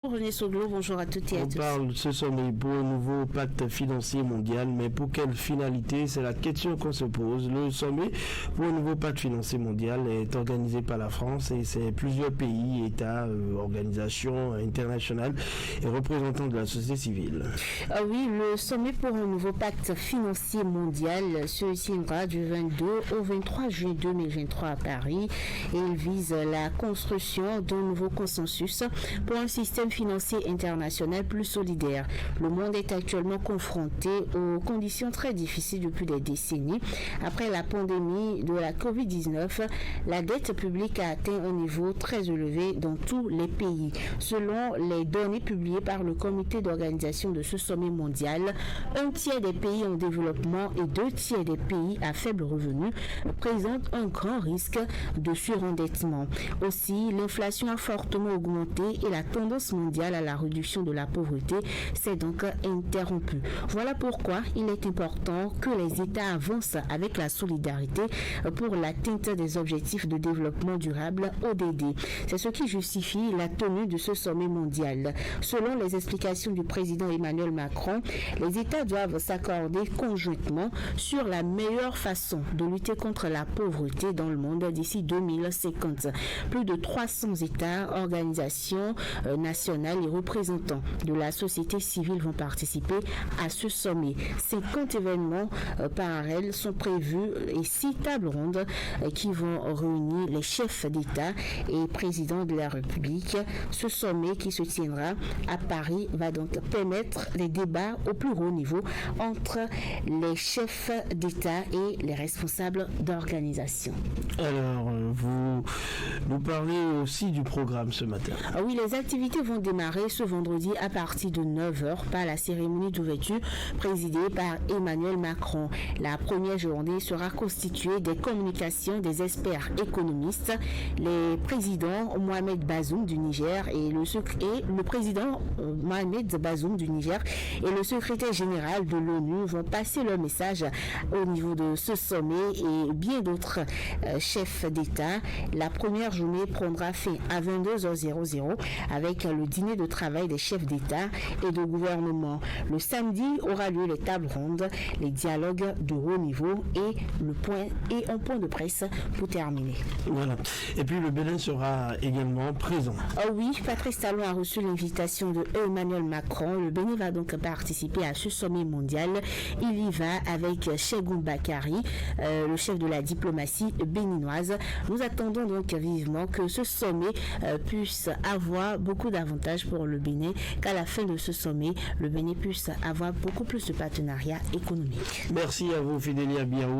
René Soglo, bonjour à toutes et à tous. On parle de ce sommet pour un nouveau pacte financier mondial, mais pour quelle finalité? C'est la question qu'on se pose. Le sommet pour un nouveau pacte financier mondial est organisé par la France et c'est plusieurs pays, États, organisations internationales et représentants de la société civile. Ah oui, le sommet pour un nouveau pacte financier mondial se tiendra du 22 au 23 juillet 2023 à Paris et il vise la construction d'un nouveau consensus pour un système financier international plus solidaire. Le monde est actuellement confronté aux conditions très difficiles depuis des décennies. Après la pandémie de la COVID-19, la dette publique a atteint un niveau très élevé dans tous les pays. Selon les données publiées par le comité d'organisation de ce sommet mondial, un tiers des pays en développement et 2/3 des pays à faible revenu présentent un grand risque de surendettement. Aussi, l'inflation a fortement augmenté et la tendance mondiale à la réduction de la pauvreté s'est donc interrompue. Voilà pourquoi il est important que les États avancent avec la solidarité pour l'atteinte des objectifs de développement durable ODD. C'est ce qui justifie la tenue de ce sommet mondial. Selon les explications du président Emmanuel Macron, les États doivent s'accorder conjointement sur la meilleure façon de lutter contre la pauvreté dans le monde d'ici 2050. Plus de 300 États, organisations nationales et représentants de la société civile vont participer à ce sommet. 50 événements parallèles sont prévus et 6 tables rondes qui vont réunir les chefs d'État et présidents de la République. Ce sommet qui se tiendra à Paris va donc permettre les débats au plus haut niveau entre les chefs d'État et les responsables d'organisation. Alors, vous nous parlez aussi du programme ce matin. Oui, les activités vont démarrer ce vendredi à partir de 9h par la cérémonie d'ouverture présidée par Emmanuel Macron. La première journée sera constituée des communications des experts économistes. Les présidents Mohamed Bazoum du Niger et le président Mohamed Bazoum du Niger et le secrétaire général de l'ONU vont passer leur message au niveau de ce sommet et bien d'autres chefs d'État. La première journée prendra fin à 22h00 avec le dîner de travail des chefs d'État et de gouvernement. Le samedi aura lieu les tables rondes, les dialogues de haut niveau et un point de presse pour terminer. Voilà. Et puis le Bénin sera également présent. Oui, Patrice Talon a reçu l'invitation de Emmanuel Macron. Le Bénin va donc participer à ce sommet mondial. Il y va avec Chegoum Bakary, le chef de la diplomatie béninoise. Nous attendons donc vivement que ce sommet puisse avoir beaucoup d'avantages pour le Bénin, qu'à la fin de ce sommet, le Bénin puisse avoir beaucoup plus de partenariats économiques. Merci à vous, Fidélia Biaou.